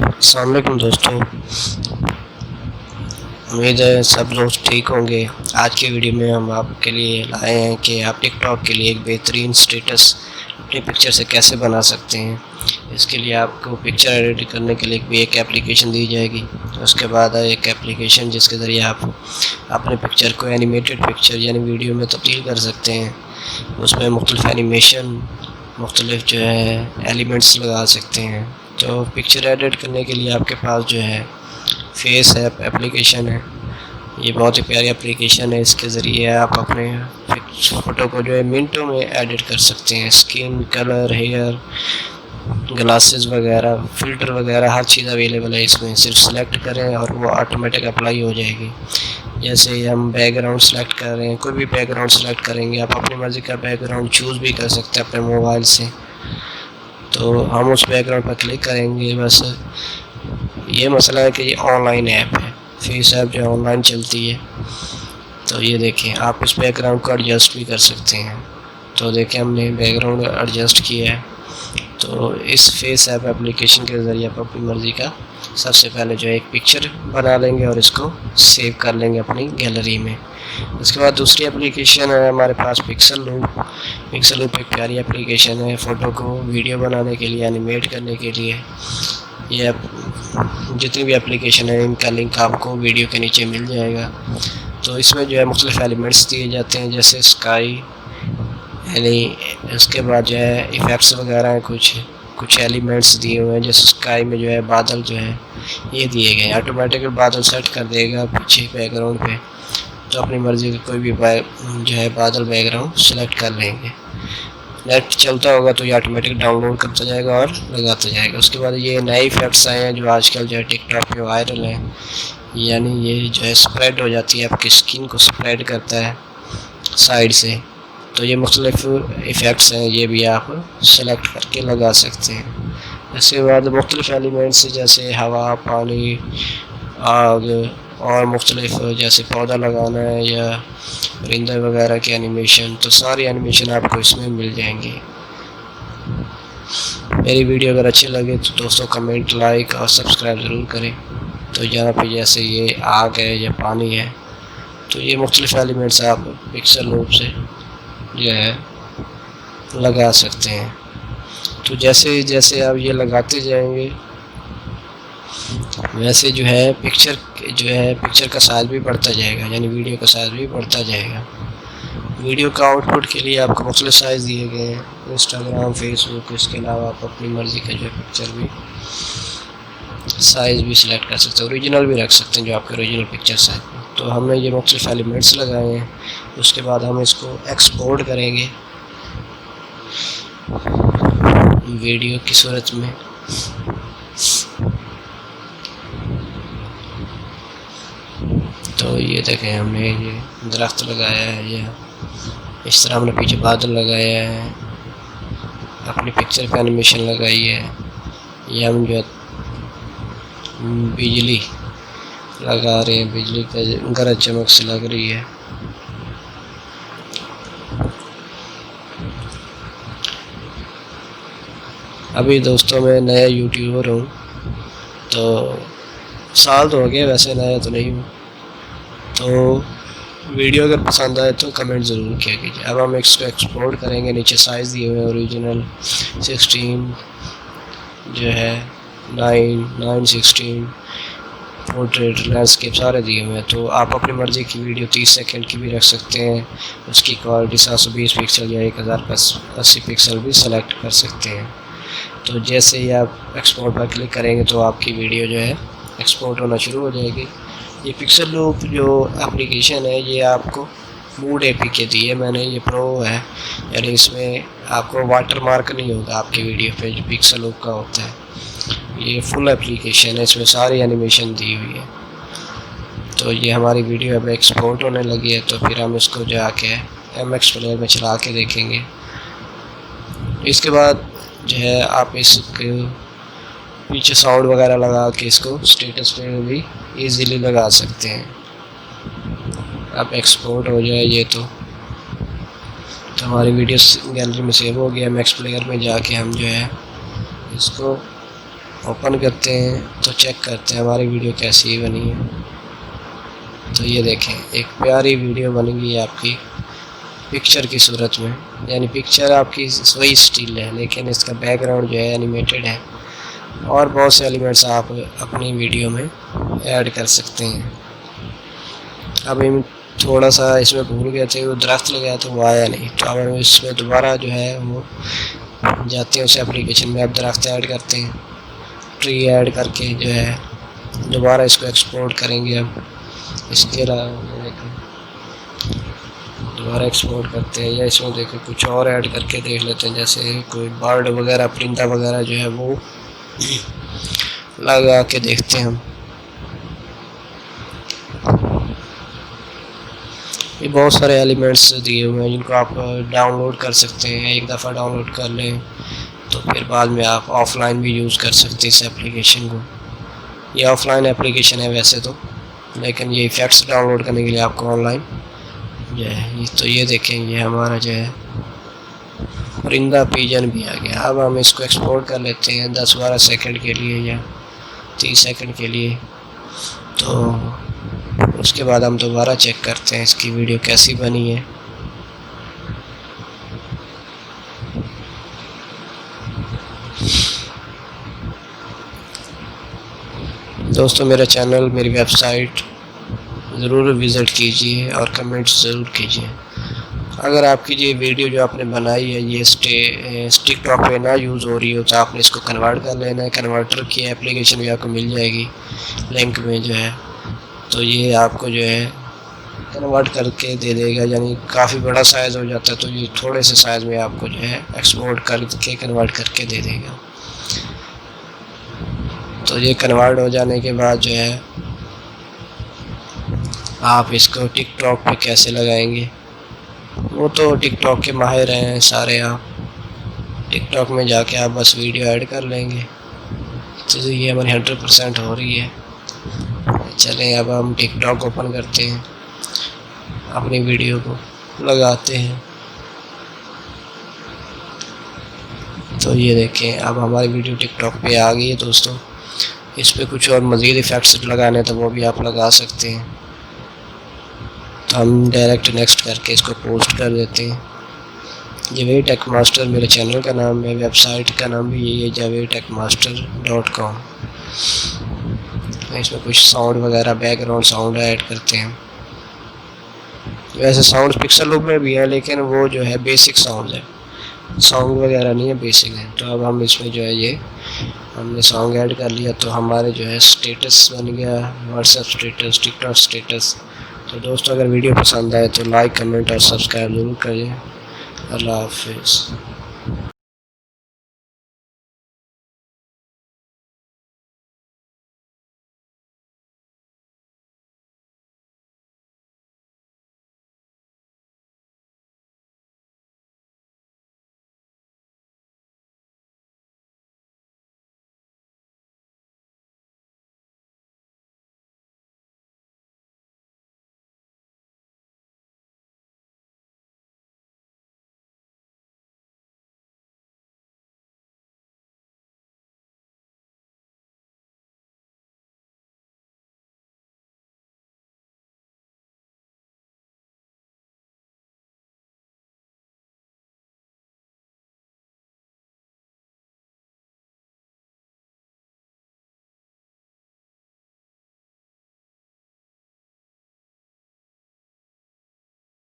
अस्सलाम वालेकुम दोस्तों, उम्मीद है सब लोग ठीक होंगे। आज की वीडियो में हम आपके लिए लाए हैं कि आप टिकटॉक के लिए एक बेहतरीन स्टेटस अपनी पिक्चर से कैसे बना सकते हैं। इसके लिए आपको पिक्चर एडिट करने के लिए भी एक एप्लीकेशन दी जाएगी। उसके बाद एक एप्लीकेशन जिसके ज़रिए आप अपने पिक्चर को एनिमेटेड पिक्चर यानी वीडियो में तब्दील कर सकते हैं। उसमें मुख्तलिफ एनिमेशन, मुख्तलिफ जो है एलिमेंट्स लगा सकते हैं। तो पिक्चर एडिट करने के लिए आपके पास जो है फेस ऐप एप्लीकेशन है। ये बहुत ही प्यारी एप्लीकेशन है। इसके ज़रिए आप अपने फ़ोटो को जो है मिनटों में एडिट कर सकते हैं। स्किन कलर, हेयर, ग्लासेस वगैरह, फ़िल्टर वगैरह हर चीज़ अवेलेबल है इसमें। सिर्फ सेलेक्ट करें और वो ऑटोमेटिक अप्लाई हो जाएगी। जैसे हम बैकग्राउंड सेलेक्ट कर रहे हैं, कोई भी बैकग्राउंड सेलेक्ट करेंगे, आप अपनी मर्ज़ी का बैकग्राउंड चूज़ भी कर सकते हैं अपने मोबाइल से। तो हम उस बैकग्राउंड पर क्लिक करेंगे। बस ये मसला है कि ये ऑनलाइन ऐप है, फेस ऐप जो ऑनलाइन चलती है। तो ये देखें, आप इस बैकग्राउंड को एडजस्ट भी कर सकते हैं। तो देखें, हमने बैकग्राउंड एडजस्ट किया है। तो इस फेस ऐप एप्लीकेशन के ज़रिए आप अपनी मर्ज़ी का सबसे पहले जो है एक पिक्चर बना लेंगे और इसको सेव कर लेंगे अपनी गैलरी में। उसके बाद दूसरी एप्लीकेशन है हमारे पास पिक्सल लूप। पिक्सल लूप एक प्यारी एप्लीकेशन है फ़ोटो को वीडियो बनाने के लिए, एनिमेट करने के लिए। ये जितनी भी एप्लीकेशन है इनका लिंक आपको वीडियो के नीचे मिल जाएगा। तो इसमें जो है मुख्तलिफ एलिमेंट्स दिए जाते हैं, जैसे स्काई, यानी उसके बाद जो है इफ़ेक्ट्स वगैरह हैं, कुछ एलिमेंट्स दिए हुए हैं। जैसे स्काई में जो है बादल जो है ये दिए गए हैं। ऑटोमेटिक बादल सेट कर देगा पीछे बैकग्राउंड पे। तो अपनी मर्ज़ी का कोई भी जो है बादल बैकग्राउंड सेलेक्ट कर लेंगे। नेट चलता होगा तो ये ऑटोमेटिक डाउनलोड करता जाएगा और लगाता जाएगा। उसके बाद ये नए इफ़ेक्ट्स आए हैं जो आजकल जो है टिकटॉक पे वायरल हैं, यानी ये जो है स्प्रेड हो जाती है, आपकी स्किन को स्प्रेड करता है साइड से। तो ये मुख्तलिफ इफ़ेक्ट्स हैं, ये भी आप सेलेक्ट करके लगा सकते हैं। इसके बाद मुख्तलिफ एलिमेंट्स जैसे हवा, पानी, आग और मुख्तलिफ जैसे पौधा लगाना है या परिंदे वगैरह की एनिमेशन, तो सारी एनिमेशन आपको इसमें मिल जाएंगी। मेरी वीडियो अगर अच्छी लगे तो दोस्तों कमेंट, लाइक और सब्सक्राइब ज़रूर करें। तो यहाँ पे जैसे ये आग है या पानी है, तो ये मुख्तलिफ एलिमेंट्स आप पिक्सल लूप से जो है लगा सकते हैं। तो जैसे जैसे आप ये लगाते जाएंगे वैसे जो है पिक्चर का साइज़ भी बढ़ता जाएगा, यानी वीडियो का साइज़ भी बढ़ता जाएगा। वीडियो का आउटपुट के लिए आपको मुख्तलिफ साइज़ दिए गए हैं, इंस्टाग्राम, फेसबुक। इसके अलावा आप अपनी मर्ज़ी का जो है पिक्चर भी साइज़ भी सिलेक्ट कर सकते हैं, ओरिजिनल भी रख सकते हैं जो आपके ओरिजिनल पिक्चर साइज़। तो हमने ये मुख्तलिफ एलिमेंट्स लगाए हैं। उसके बाद हम इसको एक्सपोर्ट करेंगे वीडियो की सूरत में। तो ये देखें, हमने ये दरख्त लगाया है या इस तरह हमने पीछे बादल लगाया है, अपनी पिक्चर पे एनिमेशन लगाई है। ये हम जो बिजली लगा रहे हैं, बिजली का गरज चमक से लग रही है। अभी दोस्तों मैं नया यूट्यूबर हूँ, तो साल तो हो गया, वैसे नया तो नहीं हूँ। तो वीडियो अगर पसंद आए तो कमेंट ज़रूर किया कीजिए। अब हम इसको एक्सपोर्ट करेंगे। नीचे साइज़ दिए हुए हैं, ओरिजिनल 16 जो है 9, 16, पोर्ट्रेट, लैंडस्केप सारे दिए हुए हैं। तो आप अपनी मर्ज़ी की वीडियो 30 सेकंड की भी रख सकते हैं। उसकी क्वालिटी 720 पिक्सल या 1080 पिक्सल भी सेलेक्ट कर सकते हैं। तो जैसे ही आप एक्सपोर्ट पर क्लिक करेंगे तो आपकी वीडियो जो है एक्सपोर्ट होना शुरू हो जाएगी। ये पिक्सल लूप जो एप्लीकेशन है ये आपको मूड एपीके दी है मैंने, ये प्रो है, यानी इसमें आपको वाटर मार्क नहीं होगा आपकी वीडियो पे जो पिक्सल लूप का होता है। ये फुल एप्लीकेशन है, इसमें सारी एनिमेशन दी हुई है। तो ये हमारी वीडियो अब एक्सपोर्ट होने लगी है। तो फिर हम इसको जाके MX प्लेयर में चला के देखेंगे। इसके बाद जो है आप इसके पीछे साउंड वगैरह लगा के इसको स्टेटस पे भी इजीली लगा सकते हैं। अब एक्सपोर्ट हो जाए ये तो हमारी वीडियो गैलरी में सेव हो गया। MX प्लेयर में जाके हम जो है इसको ओपन करते हैं तो चेक करते हैं हमारी वीडियो कैसी बनी है। तो ये देखें, एक प्यारी वीडियो बन गई है आपकी पिक्चर की सूरत में, यानी पिक्चर आपकी वही स्टिल है लेकिन इसका बैकग्राउंड जो है एनिमेटेड है। और बहुत से एलिमेंट्स आप अपनी वीडियो में ऐड कर सकते हैं। अब हम थोड़ा सा इसमें भूल गए थे, वो दरख्त लगाया तो वो आया नहीं, तो अब हम इसमें दोबारा जो है वो जाते हैं उस एप्लीकेशन में, अब दरख्त ऐड करते हैं, ट्री ऐड करके जो है दोबारा इसको एक्सपोर्ट करेंगे। अब इसके अलावा दोबारा एक्सपोर्ट करते हैं, या इसमें देखो कुछ और ऐड करके देख लेते हैं, जैसे कोई बर्ड वगैरह परिंदा वगैरह जो है वो लगा के देखते हैं हम। ये बहुत सारे एलिमेंट्स दिए हुए हैं जिनको आप डाउनलोड कर सकते हैं। एक दफ़ा डाउनलोड कर लें तो फिर बाद में आप ऑफ़लाइन भी यूज़ कर सकते हैं इस एप्लीकेशन को। ये ऑफ़लाइन एप्लीकेशन है वैसे तो, लेकिन ये इफ़ेक्ट्स डाउनलोड करने के लिए आपको ऑनलाइन जो है। तो ये देखें, ये हमारा जो है परिंदा पिजन भी आ गया। अब हम इसको एक्सपोर्ट कर लेते हैं 10-12 सेकंड के लिए या 30 सेकंड के लिए। तो उसके बाद हम दोबारा चेक करते हैं इसकी वीडियो कैसी बनी है। दोस्तों, मेरा चैनल, मेरी वेबसाइट ज़रूर विज़िट कीजिए और कमेंट्स ज़रूर कीजिए। अगर आपकी ये वीडियो जो आपने बनाई है ये टिकटॉक पे ना यूज़ हो रही हो तो आपने इसको कन्वर्ट कर लेना है। कन्वर्टर की एप्लीकेशन भी आपको मिल जाएगी लिंक में जो है, तो ये आपको जो है कन्वर्ट करके दे देगा, यानी काफ़ी बड़ा साइज़ हो जाता है तो ये थोड़े से साइज़ में आपको जो है एक्सपोर्ट करके कन्वर्ट करके दे देगा। तो ये कन्वर्ट हो जाने के बाद जो है आप इसको टिकटॉक पे कैसे लगाएंगे, वो तो टिकटॉक के माहिर हैं सारे। आप टिकटॉक में जाके आप बस वीडियो ऐड कर लेंगे। तो ये हमारी 100% हो रही है। चलें, अब हम टिकटॉक ओपन करते हैं, अपनी वीडियो को लगाते हैं। तो ये देखें, अब हमारी वीडियो टिकटॉक पे आ गई है दोस्तों। इस पर कुछ और मज़ीद इफ़ेक्ट्स लगाने तो वो भी आप लगा सकते हैं। तो हम डायरेक्ट नेक्स्ट करके इसको पोस्ट कर देते हैं। जावेद टेक मास्टर मेरे चैनल का नाम है, वेबसाइट का नाम भी यही है javedtechmaster.com। इसमें कुछ साउंड वगैरह बैकग्राउंड साउंड ऐड करते हैं। वैसे साउंड पिक्सल लूप में भी है लेकिन वो जो है बेसिक साउंड है, साउंड वगैरह नहीं है, बेसिक है। तो अब हम इसमें जो है ये हमने सॉन्ग ऐड कर लिया तो हमारे जो है स्टेटस बन गया, व्हाट्सएप स्टेटस, टिकटॉक स्टेटस। तो दोस्तों, अगर वीडियो पसंद आए तो लाइक, कमेंट और सब्सक्राइब ज़रूर करिए। अल्लाह हाफिज़।